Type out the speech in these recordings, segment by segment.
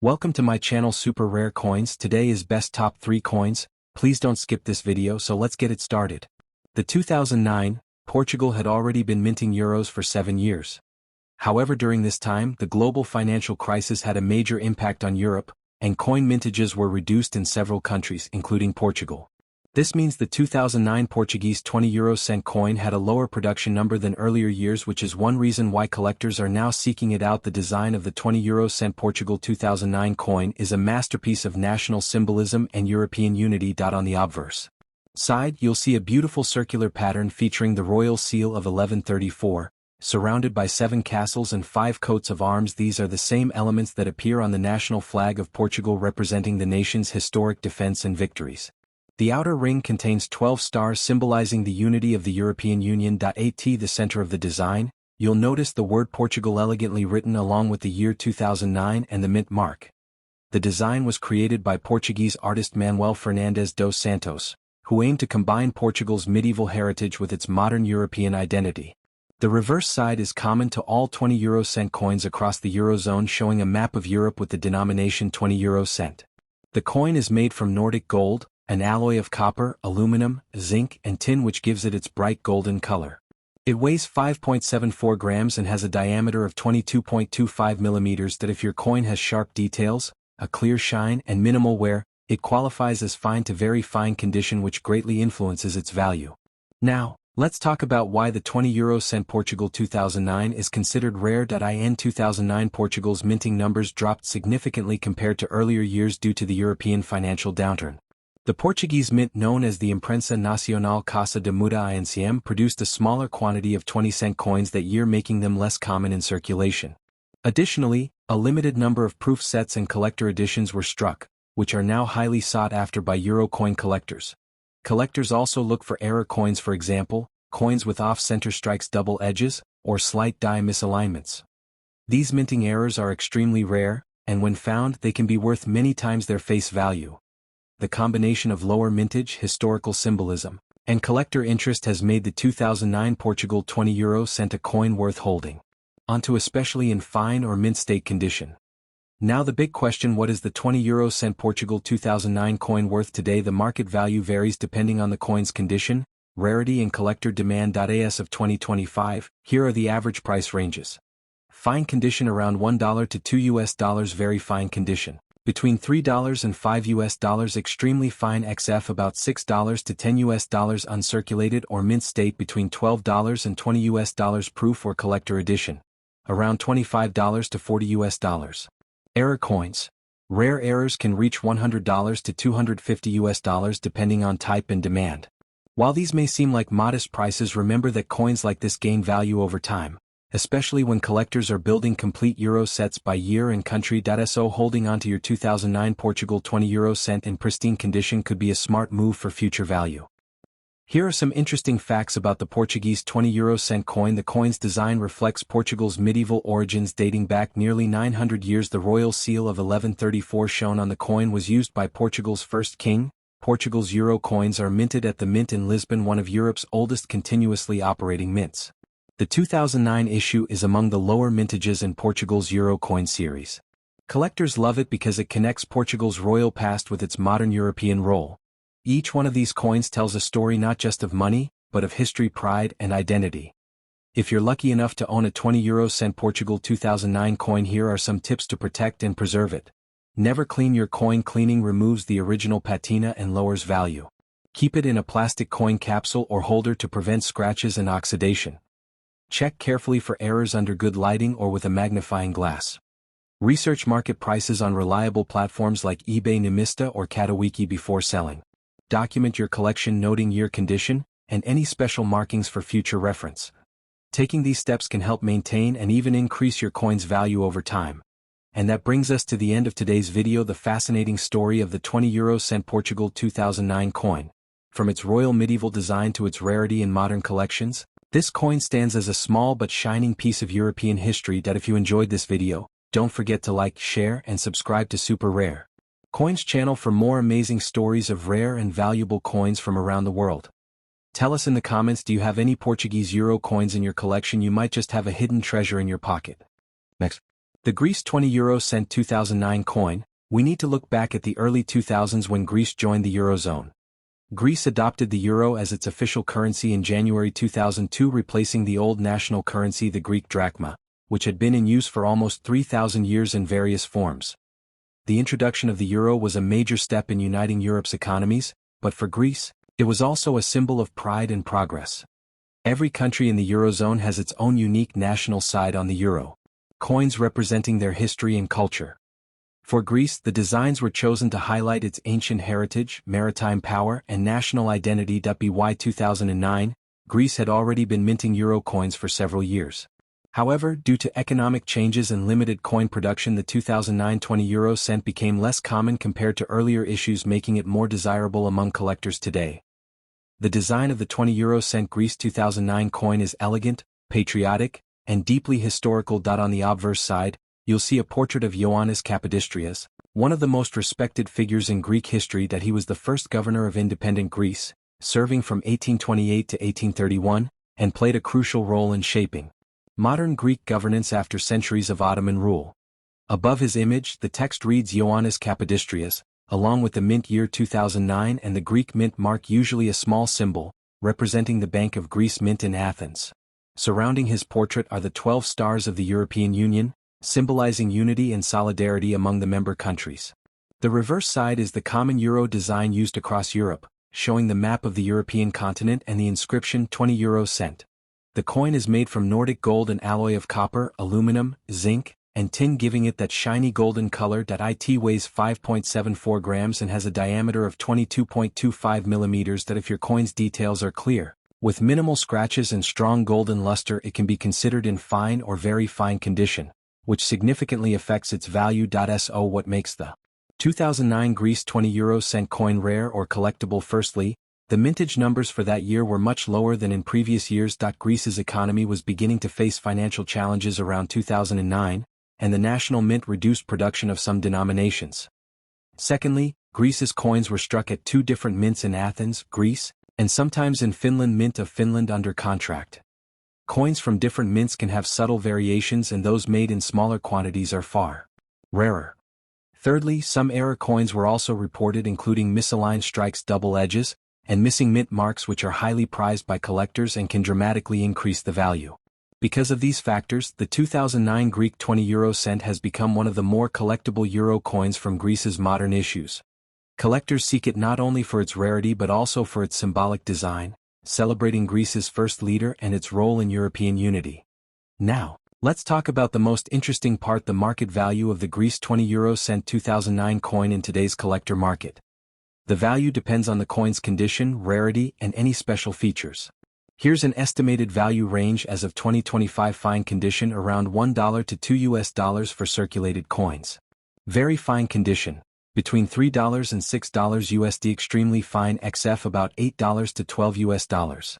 Welcome to my channel Super Rare Coins. Today is best top 3 coins. Please don't skip this video, so let's get it started. The 2009, Portugal had already been minting euros for 7 years. However, during this time, the global financial crisis had a major impact on Europe, and coin mintages were reduced in several countries, including Portugal. This means the 2009 Portuguese 20 euro cent coin had a lower production number than earlier years, which is one reason why collectors are now seeking it out. The design of the 20 euro cent Portugal 2009 coin is a masterpiece of national symbolism and European unity. On the obverse side, you'll see a beautiful circular pattern featuring the royal seal of 1134, surrounded by 7 castles and 5 coats of arms. These are the same elements that appear on the national flag of Portugal, representing the nation's historic defense and victories. The outer ring contains 12 stars symbolizing the unity of the European Union. At the center of the design, you'll notice the word Portugal elegantly written along with the year 2009 and the mint mark. The design was created by Portuguese artist Manuel Fernandes dos Santos, who aimed to combine Portugal's medieval heritage with its modern European identity. The reverse side is common to all 20 euro cent coins across the Eurozone, showing a map of Europe with the denomination 20 euro cent. The coin is made from Nordic gold, an alloy of copper, aluminum, zinc, and tin, which gives it its bright golden color. It weighs 5.74 grams and has a diameter of 22.25 millimeters. That if your coin has sharp details, a clear shine, and minimal wear, it qualifies as fine to very fine condition, which greatly influences its value. Now, let's talk about why the 20 euro cent Portugal 2009 is considered rare. In 2009, Portugal's minting numbers dropped significantly compared to earlier years due to the European financial downturn. The Portuguese mint, known as the Imprensa Nacional Casa de Muda Incm, produced a smaller quantity of 20-cent coins that year, making them less common in circulation. Additionally, a limited number of proof sets and collector editions were struck, which are now highly sought after by Euro coin collectors. Collectors also look for error coins, for example, coins with off-center strikes, double edges, or slight die misalignments. These minting errors are extremely rare, and when found, they can be worth many times their face value. The combination of lower mintage, historical symbolism, and collector interest has made the 2009 Portugal 20 euro cent a coin worth holding onto, especially in fine or mint state condition. Now the big question: what is the 20 euro cent Portugal 2009 coin worth today? The market value varies depending on the coin's condition, rarity, and collector demand. As of 2025, here are the average price ranges. Fine condition around $1 to $2, very fine condition between $3 and $5, extremely fine XF about $6 to $10, uncirculated or mint state between $12 and $20, proof or collector edition around $25 to $40. Error coins. Rare errors can reach $100 to $250 depending on type and demand. While these may seem like modest prices, remember that coins like this gain value over time, especially when collectors are building complete euro sets by year and country. So holding onto your 2009 Portugal 20 euro cent in pristine condition could be a smart move for future value. Here are some interesting facts about the Portuguese 20 euro cent coin. The coin's design reflects Portugal's medieval origins dating back nearly 900 years. The royal seal of 1134 shown on the coin was used by Portugal's first king. Portugal's euro coins are minted at the Mint in Lisbon, one of Europe's oldest continuously operating mints. The 2009 issue is among the lower mintages in Portugal's Euro coin series. Collectors love it because it connects Portugal's royal past with its modern European role. Each one of these coins tells a story not just of money, but of history, pride, and identity. If you're lucky enough to own a 20 euro cent Portugal 2009 coin, here are some tips to protect and preserve it. Never clean your coin. Cleaning removes the original patina and lowers value. Keep it in a plastic coin capsule or holder to prevent scratches and oxidation. Check carefully for errors under good lighting or with a magnifying glass. Research market prices on reliable platforms like eBay, Numista, or Katawiki before selling. Document your collection, noting year, condition, and any special markings for future reference. Taking these steps can help maintain and even increase your coin's value over time. And that brings us to the end of today's video, the fascinating story of the 20 euro cent Portugal 2009 coin. From its royal medieval design to its rarity in modern collections, this coin stands as a small but shining piece of European history. If you enjoyed this video, don't forget to like, share, and subscribe to Super Rare Coins channel for more amazing stories of rare and valuable coins from around the world. Tell us in the comments, do you have any Portuguese euro coins in your collection? You might just have a hidden treasure in your pocket. Next. The Greece 20 euro cent 2009 coin. We need to look back at the early 2000s when Greece joined the Eurozone. Greece adopted the euro as its official currency in January 2002, replacing the old national currency, the Greek drachma, which had been in use for almost 3,000 years in various forms. The introduction of the euro was a major step in uniting Europe's economies, but for Greece, it was also a symbol of pride and progress. Every country in the Eurozone has its own unique national side on the euro. Coins representing their history and culture. For Greece, the designs were chosen to highlight its ancient heritage, maritime power, and national identity. By 2009, Greece had already been minting euro coins for several years. However, due to economic changes and limited coin production, the 2009 20 euro cent became less common compared to earlier issues, making it more desirable among collectors today. The design of the 20 euro cent Greece 2009 coin is elegant, patriotic, and deeply historical. On the obverse side, you'll see a portrait of Ioannis Kapodistrias, one of the most respected figures in Greek history. He was the first governor of independent Greece, serving from 1828 to 1831, and played a crucial role in shaping modern Greek governance after centuries of Ottoman rule. Above his image, the text reads Ioannis Kapodistrias, along with the mint year 2009 and the Greek mint mark, usually a small symbol, representing the Bank of Greece Mint in Athens. Surrounding his portrait are the 12 stars of the European Union, symbolizing unity and solidarity among the member countries. The reverse side is the common euro design used across Europe, showing the map of the European continent and the inscription 20 euro cent. The coin is made from Nordic gold, an alloy of copper, aluminum, zinc, and tin, giving it that shiny golden color. It weighs 5.74 grams and has a diameter of 22.25 millimeters. If your coin's details are clear, with minimal scratches and strong golden luster, it can be considered in fine or very fine condition, which significantly affects its value. So what makes the 2009 Greece 20 euro cent coin rare or collectible? Firstly, the mintage numbers for that year were much lower than in previous years. Greece's economy was beginning to face financial challenges around 2009, and the national mint reduced production of some denominations. Secondly, Greece's coins were struck at two different mints in Athens, Greece, and sometimes in Finland, Mint of Finland, under contract. Coins from different mints can have subtle variations, and those made in smaller quantities are far rarer. Thirdly, some error coins were also reported, including misaligned strikes, double edges, and missing mint marks, which are highly prized by collectors and can dramatically increase the value. Because of these factors, the 2009 Greek 20 euro cent has become one of the more collectible euro coins from Greece's modern issues. Collectors seek it not only for its rarity but also for its symbolic design, celebrating Greece's first leader and its role in European unity. Now, let's talk about the most interesting part: the market value of the Greece 20 euro cent 2009 coin in today's collector market. The value depends on the coin's condition, rarity, and any special features. Here's an estimated value range as of 2025: fine condition, around $1 to $2 for circulated coins. Very fine condition, between $3 and $6 USD. Extremely fine XF, about $8 to $12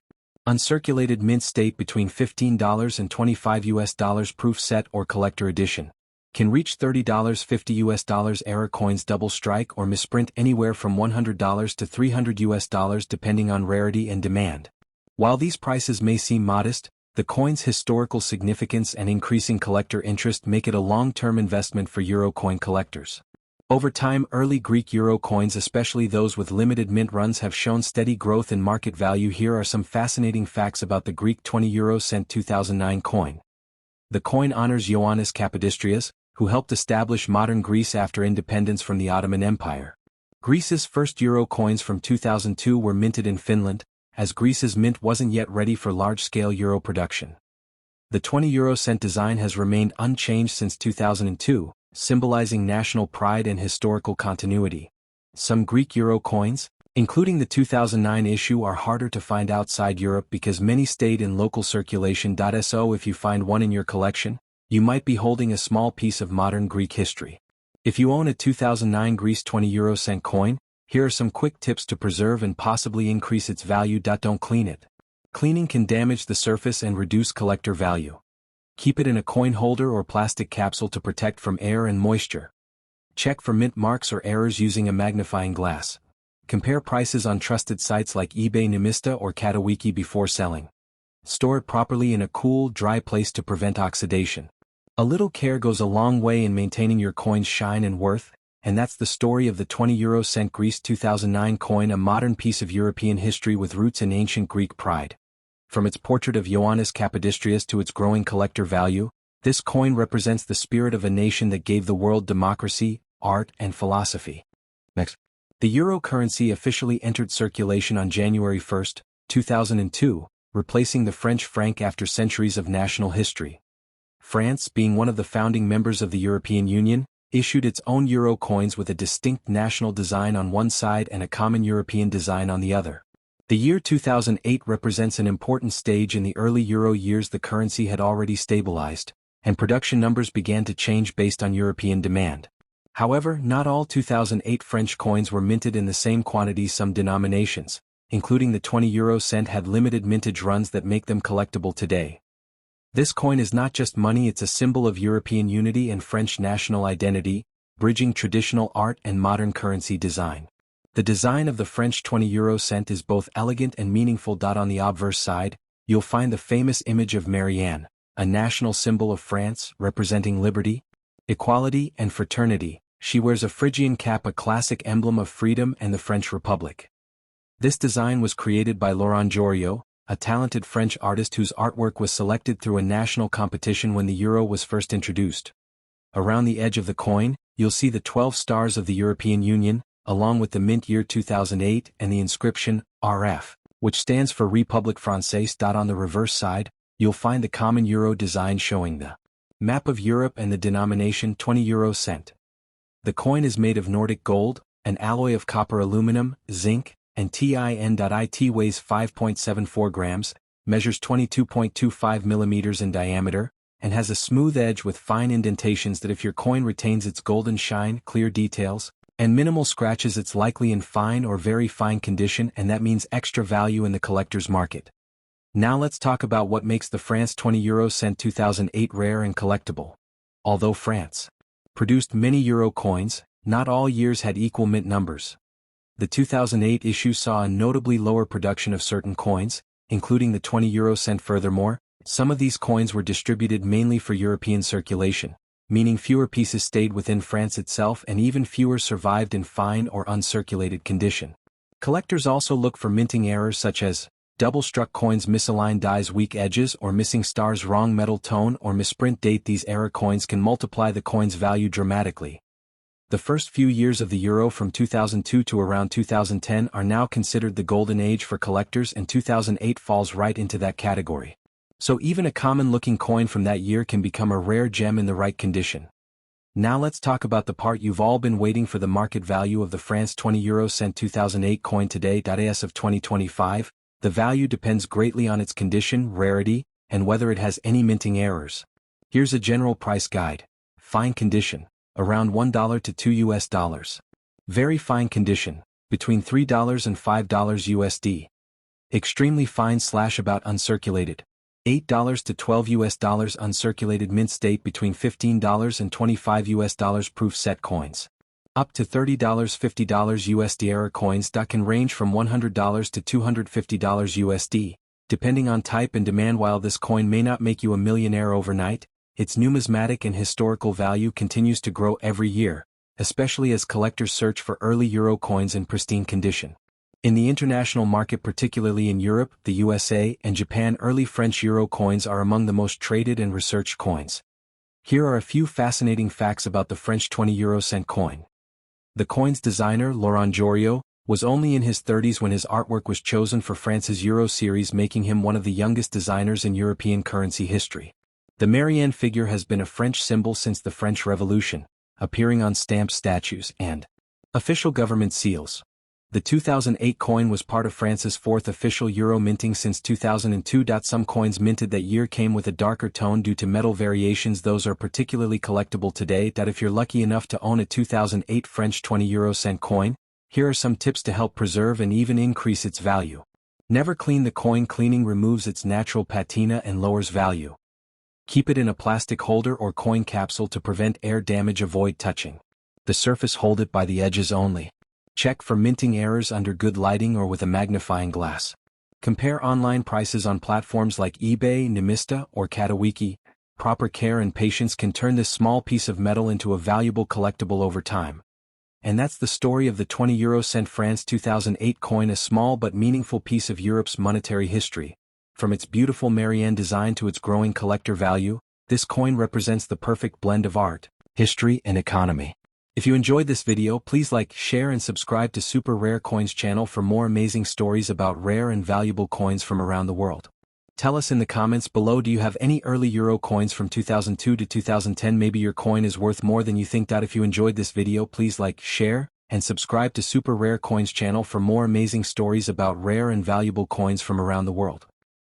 Uncirculated mint state, between $15 and $25 Proof set or collector edition can reach $30 $50 Error coins double strike or misprint, anywhere from $100 to $300 depending on rarity and demand. While these prices may seem modest, the coin's historical significance and increasing collector interest make it a long-term investment for euro coin collectors. Over time, early Greek euro coins, especially those with limited mint runs, have shown steady growth in market value. Here are some fascinating facts about the Greek 20 euro cent 2009 coin. The coin honors Ioannis Kapodistrias, who helped establish modern Greece after independence from the Ottoman Empire. Greece's first euro coins from 2002 were minted in Finland, as Greece's mint wasn't yet ready for large-scale euro production. The 20 euro cent design has remained unchanged since 2002, symbolizing national pride and historical continuity. Some Greek euro coins, including the 2009 issue, are harder to find outside Europe because many stayed in local circulation. So if you find one in your collection, you might be holding a small piece of modern Greek history. If you own a 2009 Greece 20 euro cent coin, here are some quick tips to preserve and possibly increase its value. Don't clean it. Cleaning can damage the surface and reduce collector value. Keep it in a coin holder or plastic capsule to protect from air and moisture. Check for mint marks or errors using a magnifying glass. Compare prices on trusted sites like eBay, Numista, or Katawiki before selling. Store it properly in a cool, dry place to prevent oxidation. A little care goes a long way in maintaining your coin's shine and worth, and that's the story of the 20 cent Greece 2009 coin, a modern piece of European history with roots in ancient Greek pride. From its portrait of Ioannis Kapodistrias to its growing collector value, this coin represents the spirit of a nation that gave the world democracy, art, and philosophy. Next. The euro currency officially entered circulation on January 1, 2002, replacing the French franc after centuries of national history. France, being one of the founding members of the European Union, issued its own euro coins with a distinct national design on one side and a common European design on the other. The year 2008 represents an important stage in the early euro years. The currency had already stabilized, and production numbers began to change based on European demand. However, not all 2008 French coins were minted in the same quantities. Some denominations, including the 20 cent, had limited mintage runs that make them collectible today. This coin is not just money, it's a symbol of European unity and French national identity, bridging traditional art and modern currency design. The design of the French 20 cent is both elegant and meaningful. On the obverse side, you'll find the famous image of Marianne, a national symbol of France, representing liberty, equality, and fraternity. She wears a Phrygian cap, a classic emblem of freedom and the French Republic. This design was created by Laurent Joriot, a talented French artist whose artwork was selected through a national competition when the euro was first introduced. Around the edge of the coin, you'll see the 12 stars of the European Union, along with the mint year 2008 and the inscription, RF, which stands for République Française. On the reverse side, you'll find the common euro design showing the map of Europe and the denomination 20 cent. The coin is made of Nordic gold, an alloy of copper, aluminum, zinc, and tin. It weighs 5.74 grams, measures 22.25 millimeters in diameter, and has a smooth edge with fine indentations that if your coin retains its golden shine, clear details, and minimal scratches, it's likely in fine or very fine condition, and that means extra value in the collector's market. Now let's talk about what makes the France 20 cent 2008 rare and collectible. Although France produced many euro coins, not all years had equal mint numbers. The 2008 issue saw a notably lower production of certain coins, including the 20 cent. Furthermore, some of these coins were distributed mainly for European circulation, meaning fewer pieces stayed within France itself and even fewer survived in fine or uncirculated condition. Collectors also look for minting errors such as double-struck coins, misaligned dies, weak edges, or missing stars, wrong metal tone, or misprint date. These error coins can multiply the coin's value dramatically. The first few years of the euro from 2002 to around 2010 are now considered the golden age for collectors, and 2008 falls right into that category. So even a common-looking coin from that year can become a rare gem in the right condition. Now let's talk about the part you've all been waiting for: the market value of the France 20 cent 2008 coin today. As of 2025, the value depends greatly on its condition, rarity, and whether it has any minting errors. Here's a general price guide. Fine condition, around $1 to $2. Very fine condition, between $3 and $5 USD. Extremely fine / about uncirculated, $8 to $12 uncirculated. Mint state between $15 and $25 proof set coins. Up to $30 $50 USD. Error coins can range from $100 to $250 USD, depending on type and demand. While this coin may not make you a millionaire overnight, its numismatic and historical value continues to grow every year, especially as collectors search for early euro coins in pristine condition. In the international market, particularly in Europe, the USA, and Japan, early French euro coins are among the most traded and researched coins. Here are a few fascinating facts about the French 20 cent coin. The coin's designer, Laurent Joriot, was only in his 30s when his artwork was chosen for France's Euro series, making him one of the youngest designers in European currency history. The Marianne figure has been a French symbol since the French Revolution, appearing on stamps, statues, and official government seals. The 2008 coin was part of France's fourth official euro minting since 2002. Some coins minted that year came with a darker tone due to metal variations. Those are particularly collectible today. If you're lucky enough to own a 2008 French 20 cent coin, here are some tips to help preserve and even increase its value. Never clean the coin. Cleaning removes its natural patina and lowers value. Keep it in a plastic holder or coin capsule to prevent air damage. Avoid touching the surface. Hold it by the edges only. Check for minting errors under good lighting or with a magnifying glass. Compare online prices on platforms like eBay, Numista, or Katawiki. proper care and patience can turn this small piece of metal into a valuable collectible over time. And that's the story of the 20 euro cent France 2008 coin, a small but meaningful piece of Europe's monetary history. From its beautiful Marianne design to its growing collector value, this coin represents the perfect blend of art, history, and economy. If you enjoyed this video, please like, share, and subscribe to Super Rare Coins channel for more amazing stories about rare and valuable coins from around the world. Tell us in the comments below, do you have any early euro coins from 2002 to 2010? Maybe your coin is worth more than you think. If you enjoyed this video, please like, share, and subscribe to Super Rare Coins channel for more amazing stories about rare and valuable coins from around the world.